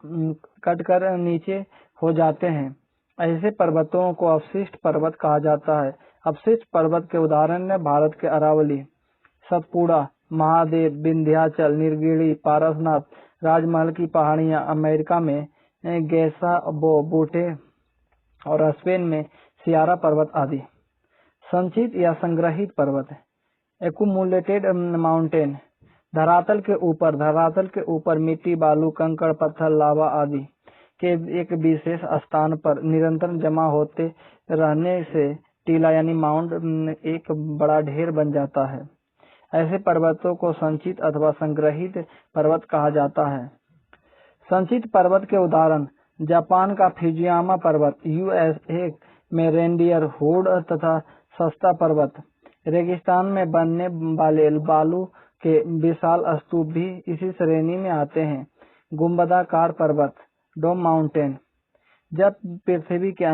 कटकर नीचे हो जाते हैं। ऐसे पर्वतों को अवशिष्ट पर्वत कहा जाता है। अवशिष्ट पर्वत के उदाहरण है भारत के अरावली, सतपुड़ा, महादेव, विंध्याचल, नीलगिरी, पारसनाथ, राजमहल की पहाड़ियां, अमेरिका में गैसा बूटे और स्पेन में सियारा पर्वत आदि। संचित या संग्रहित पर्वत एक्युमुलेटेड माउंटेन। धरातल के ऊपर मिट्टी, बालू, कंकड़, पत्थर, लावा आदि के एक विशेष स्थान पर निरंतर जमा होते रहने से टीला यानी माउंट एक बड़ा ढेर बन जाता है। ऐसे पर्वतों को संचित अथवा संग्रहित पर्वत कहा जाता है। संचित पर्वत के उदाहरण जापान का फुजियामा पर्वत, यूएसए में रेनडियर हुड तथा सस्ता पर्वत। रेगिस्तान में बनने वाले बालू के विशाल स्तूप भी इसी श्रेणी में आते हैं। गुंबदाकार पर्वत, डोम माउंटेन। जब पृथ्वी के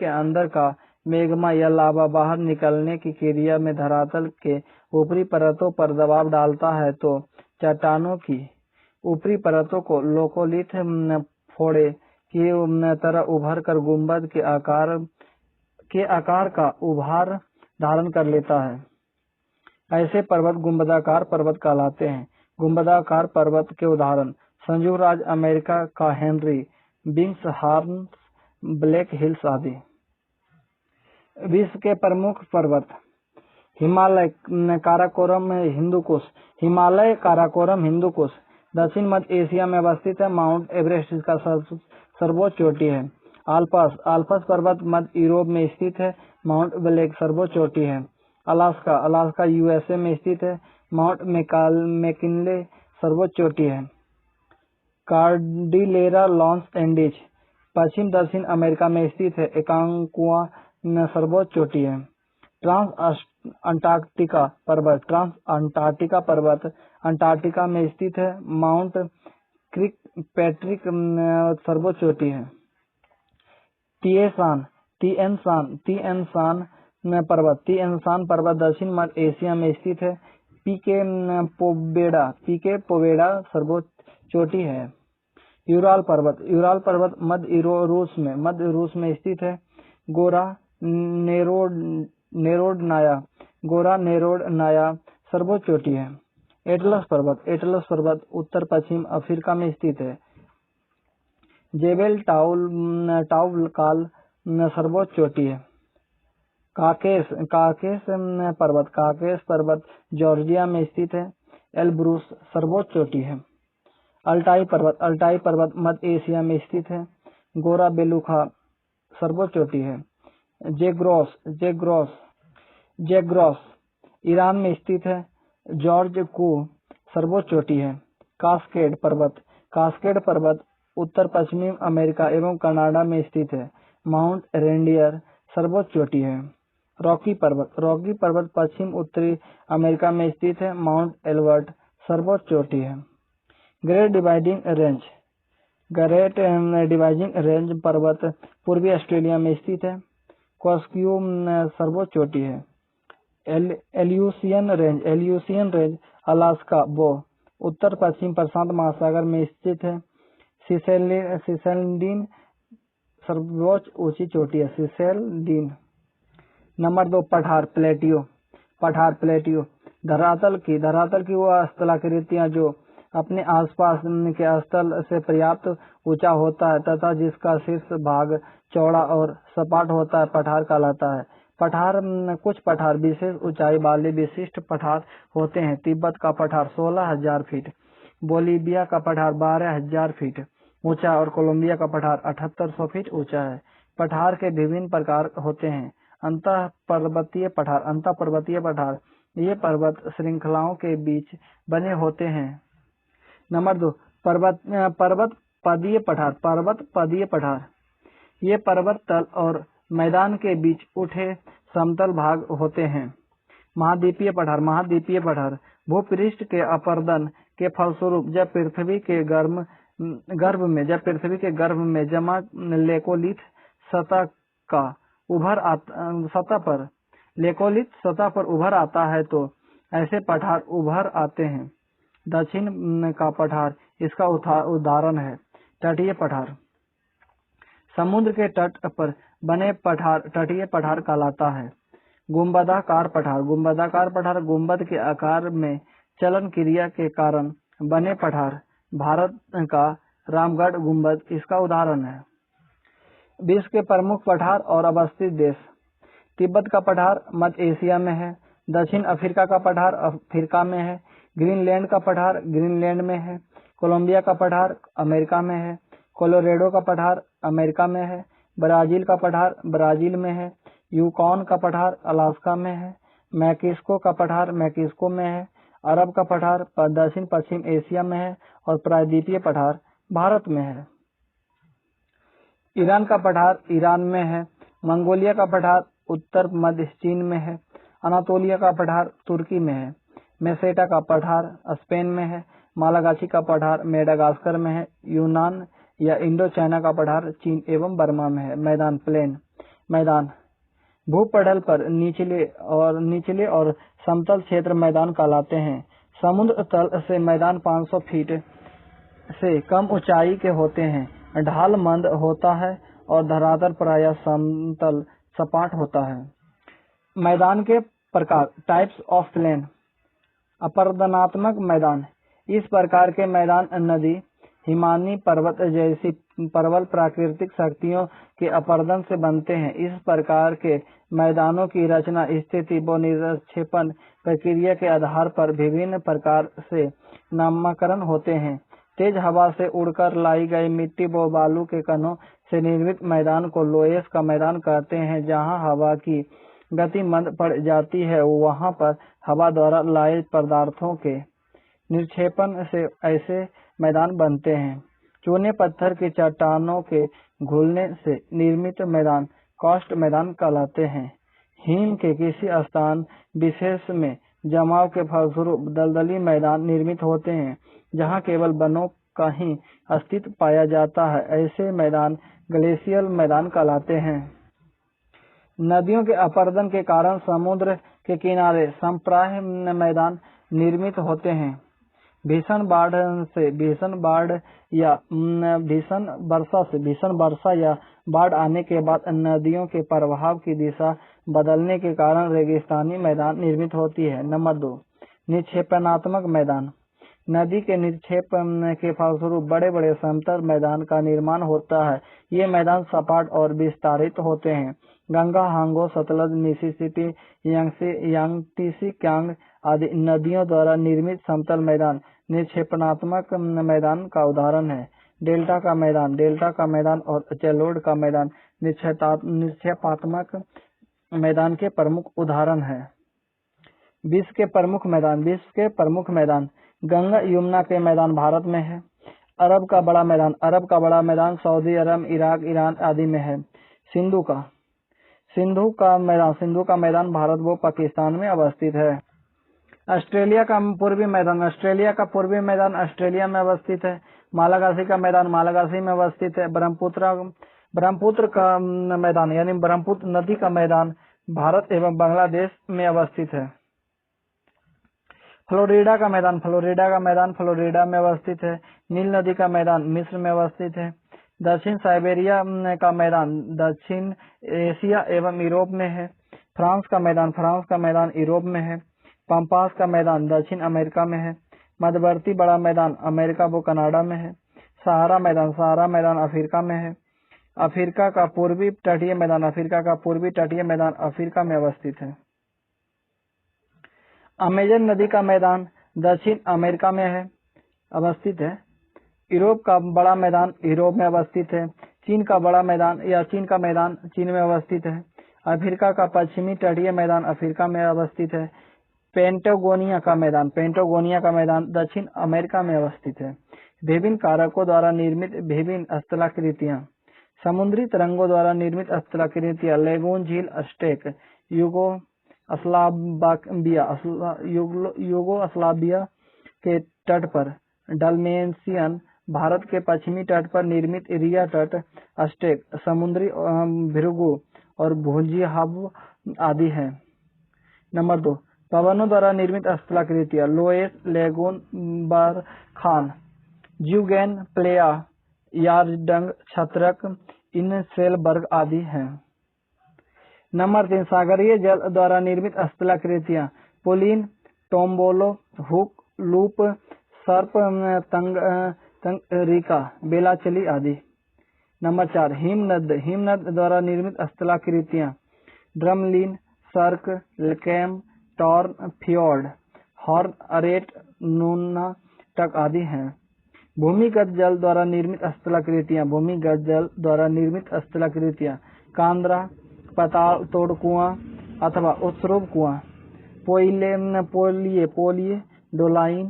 अंदर का मैग्मा या लावा बाहर निकलने की क्रिया में धरातल के ऊपरी परतों पर दबाव डालता है तो चट्टानों की ऊपरी परतों को लोकोलिथ फोड़े की तरह उभर कर गुंबद के आकार का उभार धारण कर लेता है। ऐसे पर्वत गुंबदाकार पर्वत कहलाते हैं। गुंबदाकार पर्वत के उदाहरण संयुक्त राज्य अमेरिका का हेनरी, बिंग्स हॉर्न, ब्लैक हिल्स आदि। विश्व के प्रमुख पर्वत हिमालय काराकोरम हिंदुकुश दक्षिण मध्य एशिया में अवस्थित है। माउंट एवरेस्ट इसका सर्वोच्च चोटी है। आल्पस पर्वत मध्य यूरोप में स्थित है। माउंट ब्लैक सर्वोच्च चोटी है। अलास्का यूएसए में स्थित है। माउंट मैकिनले सर्वोच्च चोटी है। कार्डिलेरा लॉस एंडीज पश्चिम दक्षिण अमेरिका में स्थित है। एकांकुआ सर्वोच्च चोटी है। ट्रांस अंटार्कटिका पर्वत अंटार्कटिका में स्थित है। माउंट क्रिक पैट्रिक सर्वोच्च चोटी है। तिएनशान पर्वत दक्षिण मध्य एशिया में स्थित है। पीके पोवेडा सर्वोच्च चोटी है। यूराल पर्वत मध्य रूस में स्थित है। गोरा नेरोडनाया सर्वोच्च चोटी है। एटलस पर्वत उत्तर पश्चिम अफ्रीका में स्थित है। जेबेल टाउकाल सर्वोच्च चोटी है। काकेस पर्वत जॉर्जिया में स्थित है। एल्ब्रूस सर्वोच्च चोटी है। अल्टाई पर्वत मध्य एशिया में स्थित है। गोरा बेलुखा सर्वोच्च चोटी है। जेग्रोस ईरान में स्थित है। जॉर्ज कू सर्वोच्च चोटी है। कास्केड पर्वत उत्तर पश्चिमी अमेरिका एवं कनाडा में स्थित है। माउंट रेंडियर सर्वोच्च चोटी है। रॉकी पर्वत पश्चिम उत्तरी अमेरिका में स्थित है। माउंट एल्बर्ट सर्वोच्च चोटी है। ग्रेट डिवाइडिंग रेंज पर्वत पूर्वी ऑस्ट्रेलिया में स्थित है। कोस्क्यू सर्वोच्च चोटी है। एल्यूसियन रेंज अलास्का उत्तर पश्चिम प्रशांत महासागर में स्थित है। सिसेलिन सर्वोच्च ऊंची चोटी है। सिसेलिन। नंबर 2 पठार प्लेटियो धरातल की वह स्थलाकृतियां जो अपने आसपास के स्थल से पर्याप्त ऊंचा होता है तथा जिसका शीर्ष भाग चौड़ा और सपाट होता है पठार कहलाता है। कुछ पठार विशेष ऊंचाई वाले विशिष्ट पठार होते हैं। तिब्बत का पठार 16,000 फीट, बोलीविया का पठार 12,000 फीट ऊंचा और कोलंबिया का पठार 7,800 फीट ऊंचा है। पठार के विभिन्न प्रकार होते हैं। अंतःपर्वतीय पठार ये पर्वत श्रृंखलाओं के बीच बने होते हैं। नंबर 2 पर्वतपदीय पठार ये पर्वत तल और मैदान के बीच उठे समतल भाग होते हैं। महाद्वीपीय पठार भूपृष्ठ के अपरदन के फलस्वरूप जब पृथ्वी के गर्भ में जमा लेकोलिथ सतह पर उभर आता है तो ऐसे पठार उभर आते हैं। दक्षिण का पठार इसका उदाहरण है। तटीय पठार समुद्र के तट पर बने पठार तटीय पठार कहलाता है। गुंबदाकार पठार गुंबद के आकार में चलन क्रिया के कारण बने पठार। भारत का रामगढ़ गुंबद इसका उदाहरण है। विश्व के प्रमुख पठार और अवस्थित देश। तिब्बत का पठार मध्य एशिया में है। दक्षिण अफ्रीका का पठार अफ्रीका में है। ग्रीनलैंड का पठार ग्रीनलैंड में है। कोलंबिया का पठार अमेरिका में है। कोलोराडो का पठार अमेरिका में है। ब्राजील का पठार ब्राजील में है। यूकॉन का पठार अलास्का में है। मैक्सिको का पठार मैक्सिको में है। अरब का पठार दक्षिण पश्चिम एशिया में है और प्रायद्वीपीय पठार भारत में है। ईरान का पठार ईरान में है। मंगोलिया का पठार उत्तर मध्य चीन में है। अनातोलिया का पठार तुर्की में है। मेसेटा का पठार स्पेन में है। मालागाची का पठार मेडागास्कर में है। यूनान या इंडो चाइना का पठार चीन एवं बर्मा में है। मैदान भूपटल पर निचले और समतल क्षेत्र मैदान कहलाते हैं। समुद्र तल से मैदान 500 फीट से कम ऊंचाई के होते हैं। ढाल मंद होता है और धरातल प्रायः समतल सपाट होता है। मैदान के प्रकार टाइप्स ऑफ प्लेन। अपरदनात्मक मैदान इस प्रकार के मैदान नदी हिमानी पर्वत जैसी प्रबल प्राकृतिक शक्तियों के अपरदन से बनते हैं। इस प्रकार के मैदानों की रचना स्थिति व निक्षेपण प्रक्रिया के आधार पर विभिन्न प्रकार से नामकरण होते हैं। तेज हवा से उड़कर लाई गई मिट्टी व बालू के कणों से निर्मित मैदान को लोएस का मैदान कहते हैं। जहां हवा की गति मंद पड़ जाती है वहां पर हवा द्वारा लाए पदार्थों के निक्षेपण से ऐसे मैदान बनते हैं। चूने पत्थर की चट्टानों के घुलने से निर्मित मैदान कास्ट मैदान कहलाते हैं। हिम के किसी स्थान विशेष में जमाव के फलस्वरूप दलदली मैदान निर्मित होते हैं, जहां केवल वनों का ही अस्तित्व पाया जाता है। ऐसे मैदान ग्लेशियल मैदान कहलाते हैं। नदियों के अपरदन के कारण समुद्र के किनारे समप्राय मैदान निर्मित होते हैं। भीषण वर्षा या बाढ़ आने के बाद नदियों के प्रवाह की दिशा बदलने के कारण रेगिस्तानी मैदान निर्मित होती है। नंबर 2, निक्षेपणात्मक मैदान। नदी के निक्षेप के फलस्वरूप बड़े बड़े समतल मैदान का निर्माण होता है। ये मैदान सपाट और विस्तारित होते हैं। गंगा, हांगो, सतलज, मिसिसिपी, यांगतीसी, क्यांग आदि नदियों द्वारा निर्मित समतल मैदान निक्षेपणात्मक मैदान का उदाहरण है। डेल्टा का मैदान और चैलोड का मैदान निक्षेपात्मक मैदान के प्रमुख उदाहरण है। विश्व के प्रमुख मैदान गंगा यमुना के मैदान भारत में है। अरब का बड़ा मैदान सऊदी अरब, इराक, ईरान आदि में है। सिंधु का मैदान भारत व पाकिस्तान में अवस्थित है। ऑस्ट्रेलिया का पूर्वी मैदान ऑस्ट्रेलिया में अवस्थित है। मालागासी का मैदान मालागासी में अवस्थित है। ब्रह्मपुत्र का मैदान यानी ब्रह्मपुत्र नदी का मैदान भारत एवं बांग्लादेश में अवस्थित है। फ्लोरिडा का मैदान फ्लोरिडा में अवस्थित है। नील नदी का मैदान मिस्र में अवस्थित है। दक्षिण साइबेरिया का मैदान दक्षिण एशिया एवं यूरोप में है। फ्रांस का मैदान यूरोप में है। पंपास का मैदान दक्षिण अमेरिका में है। मध्यवर्ती बड़ा मैदान अमेरिका व कनाडा में है। सहारा मैदान अफ्रीका में है। अफ्रीका का पूर्वी तटीय मैदान अफ्रीका में अवस्थित है। अमेजन नदी का मैदान दक्षिण अमेरिका में अवस्थित है। यूरोप का बड़ा मैदान यूरोप में अवस्थित है। चीन का मैदान चीन में अवस्थित है। अफ्रीका का पश्चिमी तटीय मैदान अफ्रीका में अवस्थित है। पेंटागोनिया का मैदान दक्षिण अमेरिका में अवस्थित है। विभिन्न कारकों द्वारा निर्मित विभिन्न स्थलाकृतियां। समुद्री तरंगों द्वारा निर्मित स्थलाकृतियां लेगून, झील, अस्टेक, यूगोस्लाविया के तट पर, डाल्मेशियन भारत के पश्चिमी तट पर निर्मित इरिया तट, अस्टेक, समुद्री भृगु और भुजियाहब आदि हैं। नंबर 2, पवनों द्वारा निर्मित स्थलाकृतियां लोएस, लेगून, बरखान, ज्यूगेन, प्लेया, यारडंग, छत्रक, इनसेलबर्ग आदि हैं। नंबर 3, सागरीय जल द्वारा निर्मित स्थलाकृतियां पोलिन, टोम्बोलो, हुक, लूप, सर्प, तंगरिका, बेलाचली आदि। नंबर 4, हिमनद द्वारा निर्मित स्थलाकृतियां ड्रमलिन, सर्क, लैकेम, टॉर्न, फ्योर्ड, हॉर्न, अरेट, नूनाटक आदि हैं। भूमिगत जल द्वारा निर्मित स्थलाकृतियां कांद्रा, पाताल तोड़ कुआं अथवा उत्सर्ग कुआं, पोलिये, डोलाइन,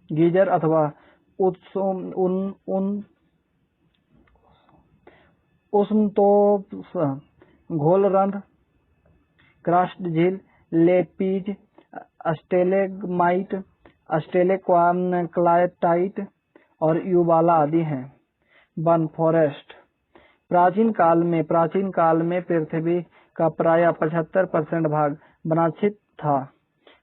गीजर अथवा उष्णतोष, घोलरंध्र, क्रस्ट झील, लेपीज, स्टेलेग्माइट, स्टेलेक्लाइटाइट और युवाला आदि हैं। One forest. प्राचीन काल में पृथ्वी का प्रायः 75% भाग वनाच्छित था।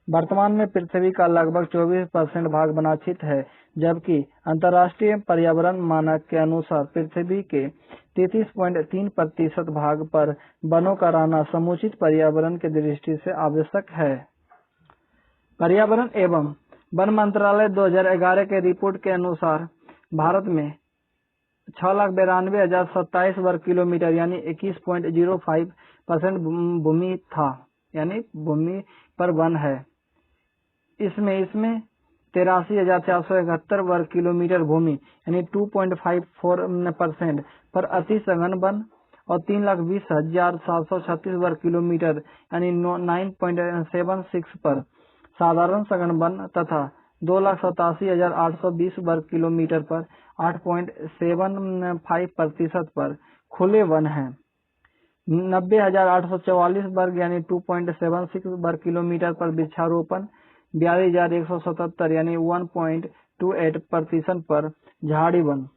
वर्तमान में पृथ्वी का लगभग 24% भाग वनाच्छित है, जबकि अंतर्राष्ट्रीय पर्यावरण मानक के अनुसार पृथ्वी के 33.3% भाग पर वनों का रहना समुचित पर्यावरण की दृष्टि से आवश्यक है। पर्यावरण एवं वन मंत्रालय 2011 के रिपोर्ट के अनुसार भारत में 6,92,027 वर्ग किलोमीटर यानी 21.05% भूमि था, यानी भूमि पर वन है। इसमें 83,471 वर्ग किलोमीटर भूमि यानी 2.54% पर अति सघन वन और 3,20,736 वर्ग किलोमीटर यानी 9.76 पर साधारण सघन वन तथा 2,87,820 वर्ग किलोमीटर पर 8.75% पर खुले वन हैं। 90,844 वर्ग यानी 2.76 वर्ग किलोमीटर पर वृक्षारोपण, 42,177 यानी 1.28% पर झाड़ी वन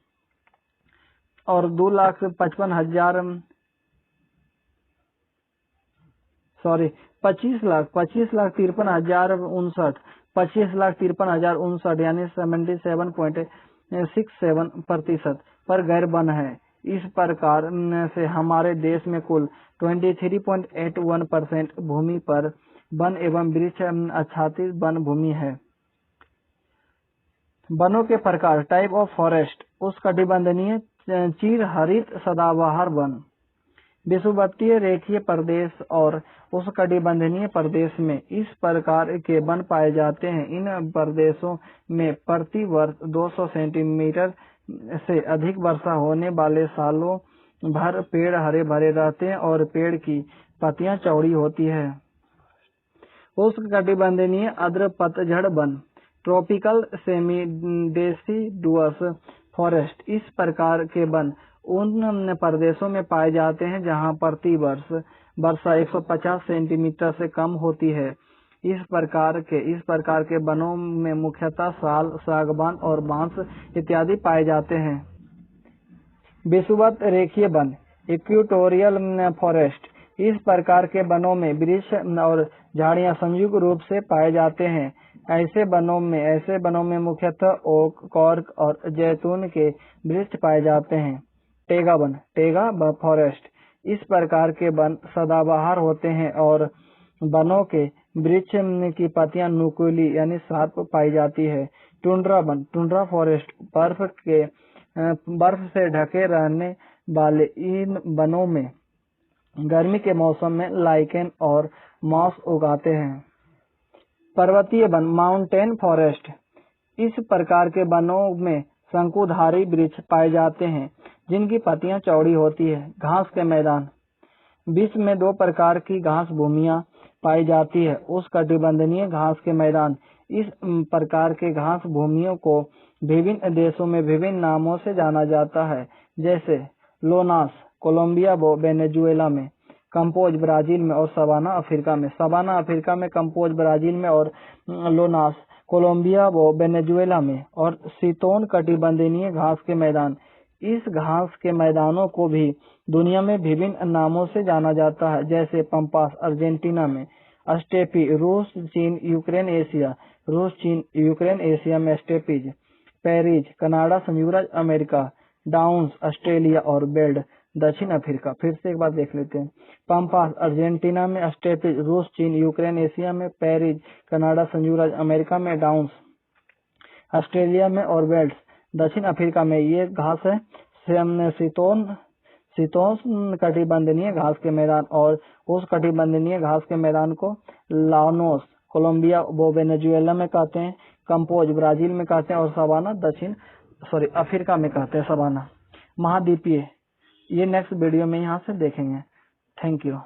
और 25,53,059 यानी 77.67% पर गैर वन है। इस प्रकार से हमारे देश में कुल 23.81% भूमि पर वन एवं वृक्ष आच्छादित वन भूमि है। वनों के प्रकार, टाइप ऑफ फॉरेस्ट, उष्णकटिबंधीय चीर हरित सदाबहार वन, विषुवतीय रेखीय प्रदेश और उष्णकटिबंधीय प्रदेश में इस प्रकार के वन पाए जाते हैं। इन प्रदेशों में प्रति वर्ष 200 सेंटीमीटर से अधिक वर्षा होने वाले सालों भर पेड़ हरे भरे रहते हैं और पेड़ की पत्तियां चौड़ी होती है। उष्णकटिबंधीय आर्द्र पतझड़ one, tropical semi deciduous forest, इस प्रकार के वन उन प्रदेशों में पाए जाते हैं जहां प्रति वर्ष वर्षा 150 सेंटीमीटर से कम होती है। इस प्रकार के वनों में मुख्यतः साल, सागवान और बांस इत्यादि पाए जाते हैं। विषुवत रेखीय वन, इक्वेटोरियल फॉरेस्ट, इस प्रकार के वनों में वृक्ष और झाड़ियां संयुक्त रूप से पाए जाते हैं। ऐसे वनों में मुख्यतः ओक, कॉर्क और जैतून के वृक्ष पाए जाते हैं। टेगा वन, टेगा फॉरेस्ट, इस प्रकार के वन सदाबहार होते हैं और वनों के वृक्ष की पत्तियां नुकीली यानी शार्प पाई जाती है। टुंड्रा वन, टुंड्रा फॉरेस्ट, बर्फ से ढके रहने वाले इन वनों में गर्मी के मौसम में लाइकेन और मॉस उगाते हैं। पर्वतीय वन, माउंटेन फॉरेस्ट, इस प्रकार के वनों में शंकुधारी वृक्ष पाए जाते हैं जिनकी पत्तियां चौड़ी होती है। घास के मैदान, विश्व में 2 प्रकार की घास भूमियां पाई जाती है। उष्णकटिबंधीय घास के मैदान, इस प्रकार के घास भूमियों को विभिन्न देशों में विभिन्न नामों से जाना जाता है, जैसे लोनास कोलंबिया व वेनेजुएला में, कंपोज ब्राजील में और सवाना अफ्रीका में। सवाना अफ्रीका में, कंपोज ब्राजील में और लोनास कोलंबिया व वेनेजुएला में। और शीतोष्णकटिबंधीय घास के मैदान, इस घास के मैदानों को भी दुनिया में विभिन्न नामों से जाना जाता है, जैसे पंपास अर्जेंटीना में, स्टेपी रूस चीन यूक्रेन एशिया, रूस चीन यूक्रेन एशिया में स्टेपीज, पेरीज कनाडा संयुक्त राज्य अमेरिका, डाउन्स ऑस्ट्रेलिया और बेल्ट दक्षिण अफ्रीका। फिर से एक बार देख लेते हैं। पंपास अर्जेंटीना में, स्टेपीज रूस चीन यूक्रेन एशिया में, पेरीज कनाडा संयुक्त राज्य अमेरिका में, डाउन्स ऑस्ट्रेलिया में और बेल्ट दक्षिण अफ्रीका में। ये घास है शीतोष्णकटिबंधीय घास के मैदान। और उष्णकटिबंधीय घास के मैदान को लानोस कोलंबिया व वेनेजुएला में कहते हैं, कंपोज ब्राजील में कहते हैं और सवाना अफ्रीका में कहते हैं। सवाना महाद्वीपीय, ये नेक्स्ट वीडियो में यहाँ से देखेंगे। Thank you.